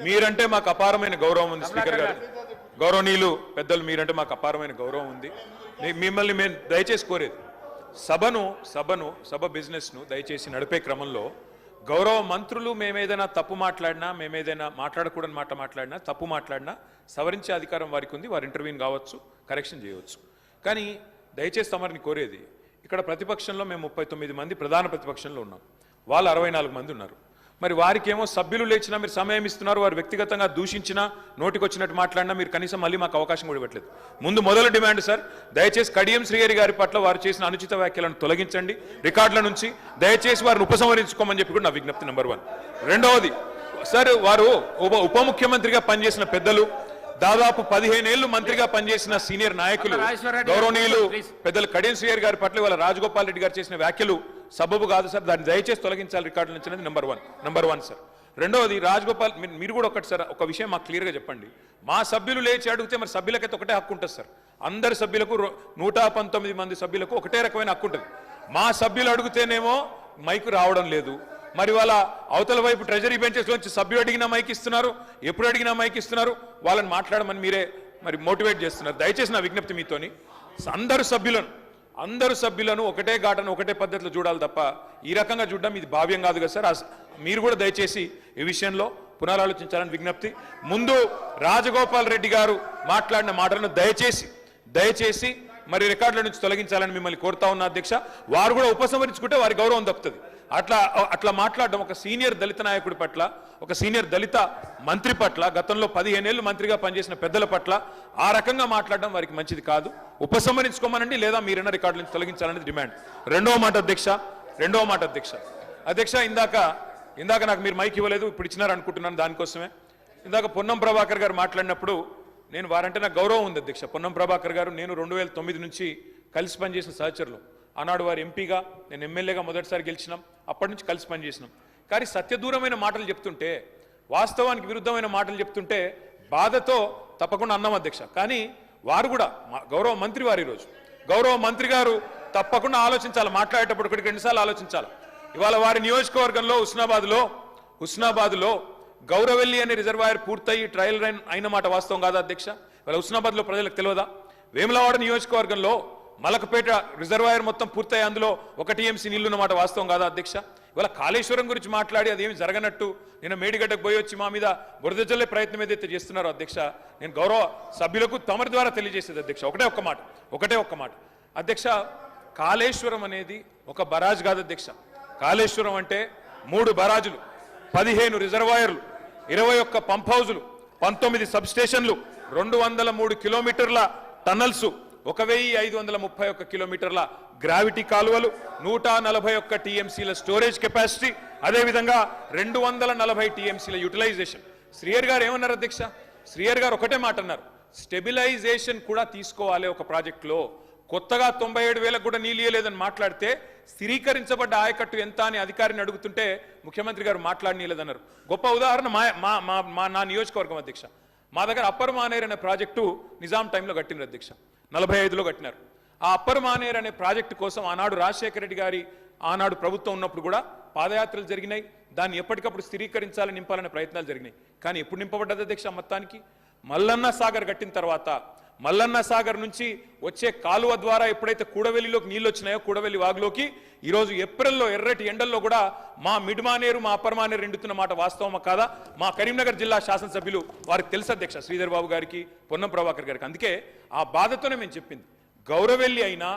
మీరంటే మాకు అపారమైన గౌరవం ఉంది స్పీకర్ గారు, గౌరవనీయులు పెద్దలు, మీరంటే మాకు అపారమైన గౌరవం ఉంది. మిమ్మల్ని మేము దయచేసి కోరేది, సభ బిజినెస్ను దయచేసి నడిపే క్రమంలో గౌరవ మంత్రులు మేమేదైనా తప్పు మాట్లాడినా, మేమేదైనా మాట్లాడకూడని మాట మాట్లాడినా, తప్పు మాట్లాడినా సవరించే అధికారం వారికి ఉంది. వారు ఇంటర్వ్యూని కావచ్చు, కరెక్షన్ చేయవచ్చు. కానీ దయచేసి తమరిని కోరేది, ఇక్కడ ప్రతిపక్షంలో మేము 39 మంది ప్రధాన ప్రతిపక్షంలో ఉన్నాం, వాళ్ళు 64 మంది ఉన్నారు. మరి వారికేమో సభ్యులు లేచినా మీరు సమయం ఇస్తున్నారు, వారు వ్యక్తిగతంగా దూషించినా, నోటికొచ్చినట్టు మాట్లాడినా మీరు కనీసం మళ్ళీ మాకు అవకాశం కూడా ఇవ్వట్లేదు. మొదలు డిమాండ్ సార్, దయచేసి కడియం శ్రీహరి గారి పట్ల వారు చేసిన అనుచిత వ్యాఖ్యలను తొలగించండి రికార్డుల నుంచి, దయచేసి వారిని ఉపసంహరించుకోమని చెప్పి కూడా నా విజ్ఞప్తి నెంబర్ 1. రెండవది సార్, వారు ఉప ముఖ్యమంత్రిగా పనిచేసిన పెద్దలు, దాదాపు 15 ఏళ్లు మంత్రిగా పనిచేసిన సీనియర్ నాయకులు, గౌరవనీయులు పెద్దలు కడియం శ్రీహరి గారి పట్ల వాళ్ళ రాజగోపాల్ రెడ్డి గారు చేసిన వ్యాఖ్యలు సబబు కాదు సార్, దాన్ని దయచేసి తొలగించాలి రికార్డుల నుంచి అనేది నెంబర్ వన్ సార్. రెండవది రాజగోపాల్, మీరు కూడా ఒకటి సార్, ఒక విషయం మాకు క్లియర్గా చెప్పండి. మా సభ్యులు లేచి అడిగితే మరి సభ్యులకైతే ఒకటే హక్కు ఉంటుంది సార్, అందరి సభ్యులకు 119 మంది సభ్యులకు ఒకటే రకమైన హక్కు ఉంటుంది. మా సభ్యులు అడిగితేనేమో మైకు రావడం లేదు, మరి వాళ్ళ అవతల వైపు ట్రెజరీ బెంచెస్ నుంచి సభ్యులు అడిగినా మైక్ ఇస్తున్నారు, ఎప్పుడు అడిగినా మైక్ ఇస్తున్నారు, వాళ్ళని మాట్లాడమని మీరే మరి మోటివేట్ చేస్తున్నారు. దయచేసి నా విజ్ఞప్తి మీతోని, అందరు సభ్యులను ఒకటే ఘాటను ఒకటే పద్ధతిలో చూడాలి తప్ప ఈ రకంగా చూడడం ఇది భావ్యం కాదు కదా సార్. మీరు కూడా దయచేసి ఈ విషయంలో పునరాలోచించాలని విజ్ఞప్తి. ముందు రాజగోపాల్ రెడ్డి గారు మాట్లాడిన మాటలను దయచేసి మరి రికార్డుల నుంచి తొలగించాలని మిమ్మల్ని కోరుతా ఉన్న అధ్యక్ష. వారు కూడా ఉపసంహరించుకుంటే వారి గౌరవం దక్కుతుంది. అట్లా మాట్లాడడం ఒక సీనియర్ దళిత నాయకుడి పట్ల, ఒక సీనియర్ దళిత మంత్రి పట్ల, గతంలో 15 ఏళ్లు మంత్రిగా పనిచేసిన పెద్దల పట్ల ఆ రకంగా మాట్లాడడం వారికి మంచిది కాదు. ఉపసంహరించుకోమనండి, లేదా మీరైనా రికార్డుల నుంచి తొలగించాలనేది డిమాండ్. రెండవ మాట అధ్యక్ష, ఇందాక నాకు మీరు మైక్ ఇవ్వలేదు, ఇప్పుడు ఇచ్చినారు అనుకుంటున్నాను. దానికోసమే ఇందాక పొన్నం ప్రభాకర్ గారు మాట్లాడినప్పుడు నేను వారంటే నాకు గౌరవం ఉంది అధ్యక్ష. పొన్నం ప్రభాకర్ గారు నేను 2009 నుంచి కలిసి పనిచేసిన సహచరులు. ఆనాడు వారు ఎంపీగా, నేను ఎమ్మెల్యేగా మొదటిసారి గెలిచినాం, అప్పటి నుంచి కలిసి పనిచేసినాం. కానీ సత్యదూరమైన మాటలు చెప్తుంటే, వాస్తవానికి విరుద్ధమైన మాటలు చెప్తుంటే బాధతో తప్పకుండా అన్నాం అధ్యక్ష. కానీ వారు కూడా గౌరవ మంత్రి వారు, ఈరోజు గౌరవ మంత్రి గారు తప్పకుండా ఆలోచించాలి, మాట్లాడేటప్పుడు ఒకటికి 2 సార్లు ఆలోచించాలి. ఇవాళ వారి నియోజకవర్గంలో హుస్నాబాద్లో గౌరవెల్లి అనే రిజర్వాయర్ పూర్తయి ట్రయల్ రన్ అయిన మాట వాస్తవం కాదా అధ్యక్ష? ఇవాళ హుస్నాబాద్లో ప్రజలకు తెలియదా? వేములవాడ నియోజకవర్గంలో మలకపేట రిజర్వాయర్ మొత్తం పూర్తయి అందులో 1 టీఎంసీ నీళ్లున్న మాట వాస్తవం కాదా అధ్యక్ష? ఇవాళ కాళేశ్వరం గురించి మాట్లాడి అదేమి జరగనట్టు నేను మేడిగడ్డకు పోయి వచ్చి మా మీద బురద జల్లే ప్రయత్నం ఏదైతే చేస్తున్నారో అధ్యక్ష, నేను గౌరవ సభ్యులకు తమరి ద్వారా తెలియజేసేది అధ్యక్ష ఒకటే ఒక్క మాట అధ్యక్ష. కాళేశ్వరం అనేది ఒక బరాజ్ కాదు అధ్యక్ష. కాళేశ్వరం అంటే 3 బరాజులు, 15 రిజర్వాయర్లు, 21 పంప్ హౌజులు, 19 సబ్ స్టేషన్లు, 203 కిలోమీటర్ల టన్నల్స్, 1531 కిలోమీటర్ల గ్రావిటీ కాలువలు, 141 టీఎంసీల స్టోరేజ్ కెపాసిటీ, అదేవిధంగా 240 టీఎంసీల యూటిలైజేషన్. శ్రీహరి గారు ఏమన్నారు అధ్యక్ష? శ్రీహరి గారు ఒకటే మాట అన్నారు, స్టెబిలైజేషన్ కూడా తీసుకోవాలి ఒక ప్రాజెక్టులో. కొత్తగా 97,000 కూడా నీళ్ళు ఇయ్యలేదని మాట్లాడితే స్థిరీకరించబడ్డ ఆయకట్టు ఎంత అని అధికారిని అడుగుతుంటే ముఖ్యమంత్రి గారు మాట్లాడనీయలేదన్నారు. గొప్ప ఉదాహరణ నా నియోజకవర్గం అధ్యక్ష. మా దగ్గర అప్పర్ మానేర్ అనే ప్రాజెక్టు నిజాం టైంలో కట్టినారు అధ్యక్ష, 45లో కట్టినారు. ఆ అప్పర్ మానేర్ అనే ప్రాజెక్టు కోసం ఆనాడు రాజశేఖర రెడ్డి గారి ఆనాడు ప్రభుత్వం ఉన్నప్పుడు కూడా పాదయాత్రలు జరిగినాయి. దాన్ని ఎప్పటికప్పుడు స్థిరీకరించాలని నింపాలనే ప్రయత్నాలు జరిగినాయి. కానీ ఎప్పుడు నింపబడ్డది అధ్యక్ష? మొత్తానికి మల్లన్న సాగర్ కట్టిన తర్వాత మల్లన్న సాగర్ నుంచి వచ్చే కాలువ ద్వారా ఎప్పుడైతే కూడవెల్లిలోకి నీళ్ళు వచ్చినాయో, కూడవెల్లి వాగులోకి ఈరోజు ఏప్రిల్లో ఎర్రటి ఎండల్లో కూడా మా మిడ్ మానేరు, మా అప్పర్ మానేరు ఎండుతున్న మాట వాస్తవమా కాదా? మా కరీంనగర్ జిల్లా శాసనసభ్యులు వారికి తెలుసు అధ్యక్ష, శ్రీధర్ బాబు గారికి, పొన్నం ప్రభాకర్ గారికి. అందుకే ఆ బాధతోనే మేము చెప్పింది, గౌరవెల్లి అయినా,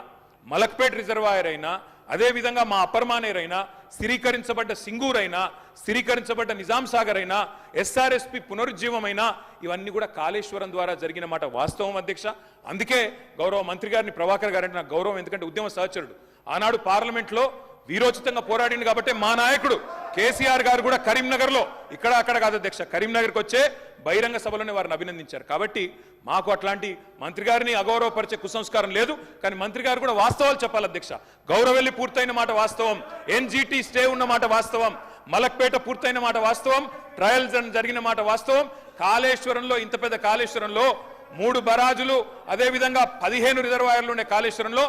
మలక్పేట్ రిజర్వాయర్ అయినా, అదేవిధంగా మా అప్పర్ మానేర్ అయినా, స్థిరీకరించబడ్డ సింగూర్ అయినా, స్థిరీకరించబడ్డ నిజాం సాగర్ అయినా, ఎస్ఆర్ఎస్పి పునరుజ్జీవమైనా, ఇవన్నీ కూడా కాళేశ్వరం ద్వారా జరిగిన మాట వాస్తవం అధ్యక్ష. అందుకే గౌరవ మంత్రి గారిని, ప్రభాకర్ గారంటే నాకు గౌరవం, ఎందుకంటే ఉద్యమ సహచరుడు. ఆనాడు పార్లమెంట్లో వీరోచితంగా పోరాడింది కాబట్టి మా నాయకుడు కేసీఆర్ గారు కూడా కరీంనగర్లో, ఇక్కడ అక్కడ కాదు అధ్యక్ష, కరీంనగర్కి వచ్చే బహిరంగ సభలోనే వారిని అభినందించారు. కాబట్టి మాకు అట్లాంటి మంత్రి గారిని అగౌరవపరిచే కుసంస్కారం లేదు. కానీ మంత్రి గారు కూడా వాస్తవాలు చెప్పాలి అధ్యక్ష. గౌరవెల్లి పూర్తయిన మాట వాస్తవం, ఎన్జిటి స్టే ఉన్న మాట వాస్తవం, మలక్పేట పూర్తయిన మాట వాస్తవం, ట్రయల్స్ జరిగిన మాట వాస్తవం. కాళేశ్వరంలో, ఇంత పెద్ద కాళేశ్వరంలో 3 బరాజులు, అదేవిధంగా 15 రిజర్వాయర్లు ఉండే కాళేశ్వరంలో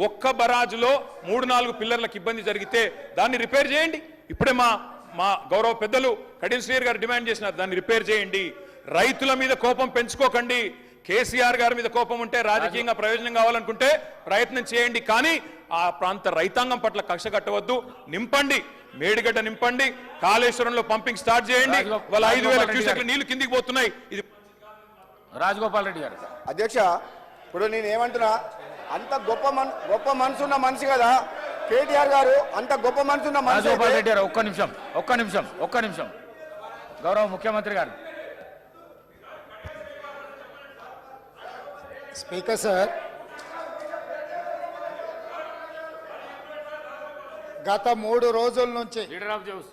ఒక్క బరాజులో 3-4 పిల్లర్లకు ఇబ్బంది జరిగితే దాన్ని రిపేర్ చేయండి. ఇప్పుడే మా గౌరవ పెద్దలు కడియం శ్రీహరి గారు డిమాండ్ చేసినారు, దాన్ని రిపేర్ చేయండి. రైతుల మీద కోపం పెంచుకోకండి. కేసీఆర్ గారి మీద కోపం ఉంటే రాజకీయంగా ప్రయోజనం కావాలనుకుంటే ప్రయత్నం చేయండి, కానీ ఆ ప్రాంత రైతాంగం పట్ల కక్ష కట్టవద్దు. నింపండి, మేడిగడ్డ నింపండి, కాళేశ్వరంలో పంపింగ్ స్టార్ట్ చేయండి. వాళ్ళ 5,000 క్యూసెక్ల నీళ్లు కిందికి పోతున్నాయి. ఇది రాజగోపాల్ రెడ్డి గారు. అధ్యక్ష, ఇప్పుడు నేను ఏమంటున్నా, అంత గొప్ప మనసున్న మనిషి కదా కేటీఆర్ గారు, అంత గొప్ప మనసున్న మనిషి. రాజగోపాల్ రెడ్డి గారు ఒక్క నిమిషం గౌరవ ముఖ్యమంత్రి గారు. స్పీకర్ సార్, గత 3 రోజుల నుంచి లీడర్ ఆఫ్ ది హౌస్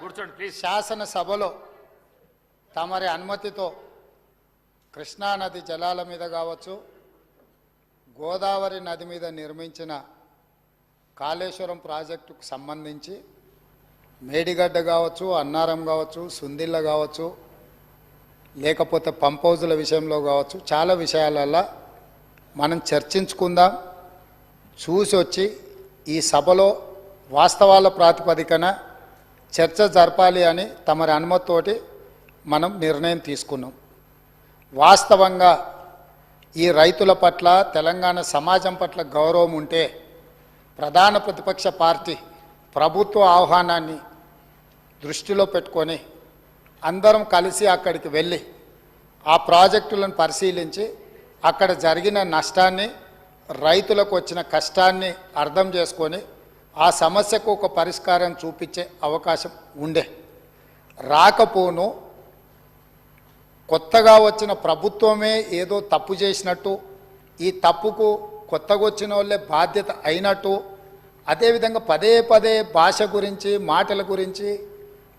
కూర్చోండి ప్లీజ్. శాసనసభలో తమరి అనుమతితో కృష్ణానది జలాల మీద కావచ్చు, గోదావరి నది మీద నిర్మించిన కాళేశ్వరం ప్రాజెక్టుకు సంబంధించి మేడిగడ్డ కావచ్చు, అన్నారం కావచ్చు, సుందిళ్ళ కావచ్చు, లేకపోతే పంప్ హౌజుల విషయంలో కావచ్చు, చాలా విషయాలలో మనం చర్చించుకుందాం. చూసి వచ్చి ఈ సభలో వాస్తవాల ప్రాతిపదికన చర్చ జరపాలి అని తమరి అనుమతితోటి మనం నిర్ణయం తీసుకున్నాం. వాస్తవంగా ఈ రైతుల పట్ల, తెలంగాణ సమాజం పట్ల గౌరవం ఉంటే ప్రధాన ప్రతిపక్ష పార్టీ ప్రభుత్వ ఆహ్వానాన్ని దృష్టిలో పెట్టుకొని అందరం కలిసి అక్కడికి వెళ్ళి ఆ ప్రాజెక్టులను పరిశీలించి అక్కడ జరిగిన నష్టాన్ని, రైతులకు వచ్చిన కష్టాన్ని అర్థం చేసుకొని ఆ సమస్యకు ఒక పరిష్కారం చూపించే అవకాశం ఉండే. రాకపోను కొత్తగా వచ్చిన ప్రభుత్వమే ఏదో తప్పు చేసినట్టు, ఈ తప్పుకు కొత్తగా వచ్చిన వాళ్ళే బాధ్యత అయినట్టు, అదేవిధంగా పదే పదే భాష గురించి, మాటల గురించి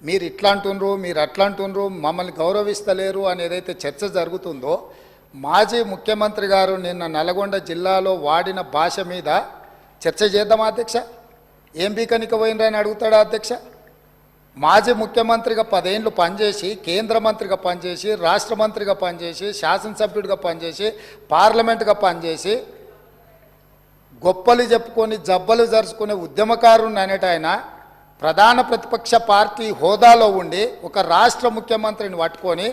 మీరు ఇట్లా అంటున్నారు, మీరు అట్లా అంటున్నారు, మమ్మల్ని గౌరవిస్తలేరు అని ఏదైతే చర్చ జరుగుతుందో, మాజీ ముఖ్యమంత్రి గారు నిన్న నల్గొండ జిల్లాలో వాడిన భాష మీద చర్చ చేద్దామా అధ్యక్ష? ఏం బీకనిక పోయినరని అడుగుతాడా అధ్యక్ష? మాజీ ముఖ్యమంత్రిగా 10 ఏళ్ళు పనిచేసి, కేంద్ర మంత్రిగా పనిచేసి, రాష్ట్ర మంత్రిగా పనిచేసి, శాసనసభ్యుడిగా పనిచేసి, పార్లమెంటుగా పనిచేసి, గొప్పలు చెప్పుకొని జబ్బలు జరుచుకునే ఉద్యమకారుని అనేట ఆయన ప్రధాన ప్రతిపక్ష పార్టీ హోదాలో ఉండి ఒక రాష్ట్ర ముఖ్యమంత్రిని పట్టుకొని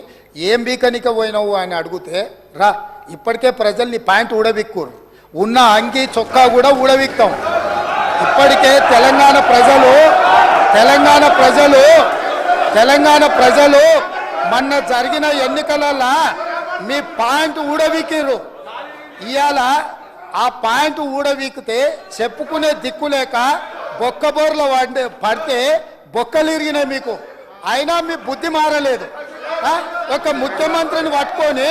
ఏం బీకనిక పోయినావు అని అడిగితే, రా ఇప్పటికే ప్రజల్ని పాయింట్ ఊడబిక్కురు, ఉన్న అంగి చొక్కా కూడా ఊడబిక్తాం. ఇప్పటికే తెలంగాణ ప్రజలు మొన్న జరిగిన ఎన్నికలలో మీ పాయింట్ ఊడబిక్కిరు. ఇవాళ ఆ పాయింట్ ఊడబీకితే చెప్పుకునే దిక్కులేక బొక్కబోర్లో పడితే బొక్కలు ఇరిగినాయి మీకు. అయినా మీ బుద్ధి మారలేదు. ఒక ముఖ్యమంత్రిని పట్టుకొని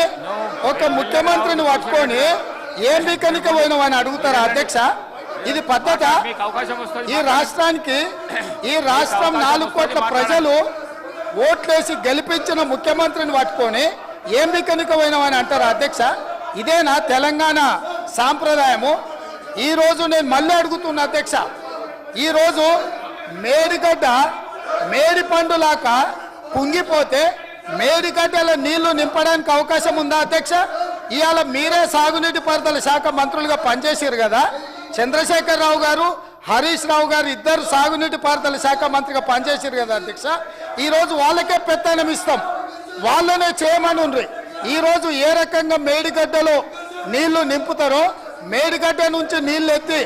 ఏం బీకనిక పోయినావు అని అడుగుతారా అధ్యక్ష? ఇది పద్ధత? ఈ రాష్ట్రం 4 కోట్ల ప్రజలు ఓట్లేసి గెలిపించిన ముఖ్యమంత్రిని పట్టుకొని ఏం బీకనిక పోయినావు అని అంటారా అధ్యక్ష? ఇదేనా తెలంగాణ సాంప్రదాయము? ఈరోజు నేను మళ్ళీ అడుగుతున్నా అధ్యక్ష, ఈరోజు మేడిగడ్డ మేడి పండులాక కుంగిపోతే మేడిగడ్డల నీళ్లు నింపడానికి అవకాశం ఉందా అధ్యక్ష? ఇవాళ మీరే సాగునీటి పారుదల శాఖ మంత్రులుగా పనిచేసారు కదా. చంద్రశేఖరరావు గారు, హరీష్ రావు గారు ఇద్దరు సాగునీటి పారుదల శాఖ మంత్రిగా పనిచేసారు కదా అధ్యక్ష. ఈరోజు వాళ్ళకే పెత్తనం ఇస్తాం, వాళ్ళనే చేయమని ఉండ్రి. ఈరోజు ఏ రకంగా మేడిగడ్డలో నీళ్లు నింపుతారో, మేడిగడ్డ నుంచి నీళ్లు ఎత్తి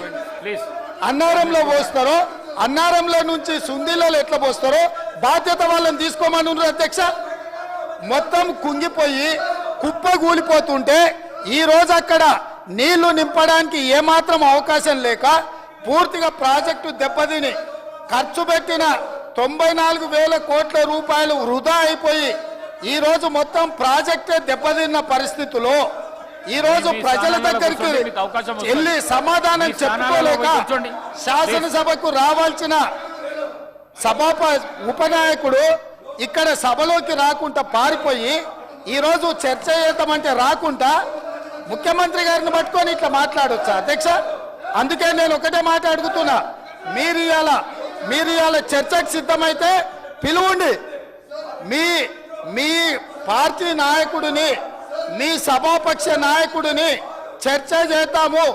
అన్నారంలో పోస్తారో, అన్నారంలో నుంచి సుందిలలో ఎట్లా పోస్తారో బాధ్యత వాళ్ళని తీసుకోమని ఉండ్రి అధ్యక్ష. మొత్తం కుంగిపోయి కుప్ప కూలిపోతుంటే ఈరోజు అక్కడ నీళ్లు నింపడానికి ఏమాత్రం అవకాశం లేక పూర్తిగా ప్రాజెక్టు దెబ్బతిని ఖర్చు పెట్టిన 94,000 కోట్ల రూపాయలు వృధా అయిపోయి ఈరోజు మొత్తం ప్రాజెక్టే దెబ్బతిన్న పరిస్థితుల్లో ఈరోజు ప్రజల దగ్గరికి వెళ్ళి సమాధానం చెప్పుకోలేక శాసనసభకు రావాల్సిన ఉపనాయకుడు ఇక్కడ సభలోకి రాకుండా పారిపోయి ఈరోజు చర్చ చేద్దామంటే రాకుండా ముఖ్యమంత్రి గారిని పట్టుకొని ఇట్లా మాట్లాడొచ్చా అధ్యక్ష? అందుకే నేను ఒకటే మాట అడుగుతున్నా, మీరు ఇవాళ చర్చకు సిద్ధమైతే పిలువండి. మీ పార్టీ నాయకుడిని, మీ సభాపక్ష నాయకుడిని చర్చ చేద్దాము.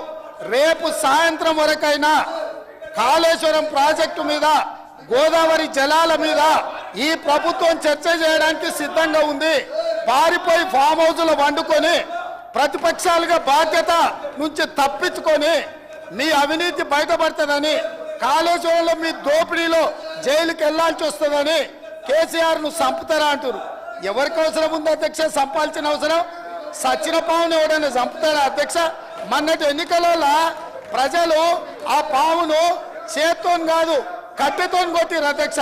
రేపు సాయంత్రం వరకైనా కాళేశ్వరం ప్రాజెక్టు మీద గోదావరి జలాల మీద ఈ ప్రభుత్వం చర్చ చేయడానికి సిద్ధంగా ఉంది. పారిపోయి ఫామ్ హౌస్లో వండుకొని ప్రతిపక్షాలుగా బాధ్యత నుంచి తప్పించుకొని మీ అవినీతి బయటపడుతుందని, కాళేశ్వరంలో మీ దోపిడీలో జైలుకి వెళ్లాల్సి వస్తుందని కేసీఆర్ ను చంపుతారా అంటారు. ఎవరికి అవసరం ఉంది అధ్యక్ష చంపాల్సిన అవసరం? సచిన పావును ఎవడైనా చంపుతారా అధ్యక్ష? మొన్నటి ఎన్నికలలో ప్రజలు ఆ పావును చేత్తో కాదు కట్టెతో కొట్టిరు అధ్యక్ష.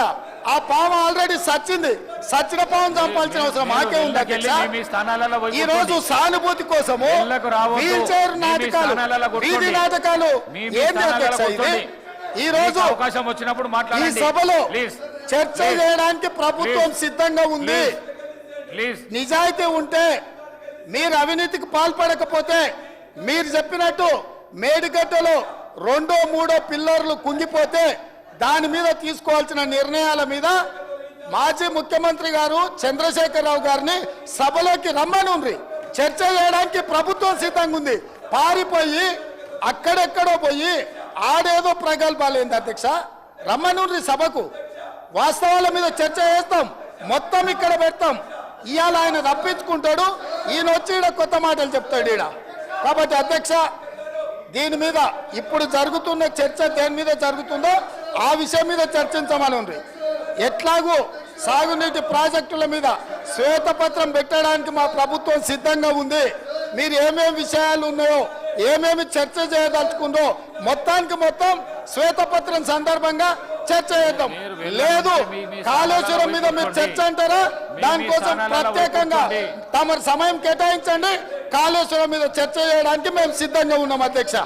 ఆ పాము ఆల్రెడీ సచ్చింది. సచిన పావును చంపాల్సిన అవసరం మాకే ఉంది అధ్యక్ష. మీ స్థానాలలో పోయి ఈ రోజు సానుభూతి కోసము ఇళ్లకు రావద్దు. వీల్ చైర్ మీ నాటకాలు, స్థానాలలో కూర్చోండి. వీధి నాటకాలు మీ ఏంటి స్థానాలలో అధ్యక్ష ఇది? కూర్చోండి. ఈ రోజు మీకు అవకాశం వచ్చినప్పుడు ఈ మాట్లాడండి. సభలో ప్లీజ్ చర్చ చేయడానికి ప్రభుత్వం సిద్ధంగా ఉంది. ప్లీజ్ నిజాయితీ ఉంటే, మీరు అవినీతికి పాల్పడకపోతే, మీరు చెప్పినట్టు మేడిగడ్డలో 2, 3 పిల్లర్లు కుంగిపోతే దాని మీద తీసుకోవాల్సిన నిర్ణయాల మీద మాజీ ముఖ్యమంత్రి గారు చంద్రశేఖరరావు గారిని సభలోకి రమ్మనుండ్రి. చర్చ చేయడానికి ప్రభుత్వం సిద్ధంగా ఉంది. పారిపోయి అక్కడెక్కడో పోయి ఆడేదో ప్రగల్భాలేంది అధ్యక్ష? రమ్మనుండ్రి సభకు. వాస్తవాల మీద చర్చ చేస్తాం, మొత్తం ఇక్కడ పెడతాం. ఇవాళ ఆయన తప్పించుకుంటాడు, ఈయన వచ్చి ఈడ కొత్త మాటలు చెప్తాడు ఈడ. కాబట్టి అధ్యక్ష, దీని మీద ఇప్పుడు జరుగుతున్న చర్చ దేని మీద జరుగుతుందో ఆ విషయం మీద చర్చించమని ఉంది. ఎట్లాగూ సాగునీటి ప్రాజెక్టుల మీద శ్వేతపత్రం పెట్టడానికి మా ప్రభుత్వం సిద్ధంగా ఉంది. మీరు ఏమేమి విషయాలు ఉన్నాయో, ఏమేమి చర్చ చేయదలుచుకుందో మొత్తానికి మొత్తం శ్వేతపత్రం సందర్భంగా చర్చ చేద్దాం. లేదు కాళేశ్వరం మీద మీరు చర్చ అంటారా? దానికోసం ప్రత్యేకంగా తమ సమయం కేటాయించండి. కాళేశ్వరం మీద చర్చ చేయడానికి మేము సిద్ధంగా ఉన్నాం అధ్యక్ష.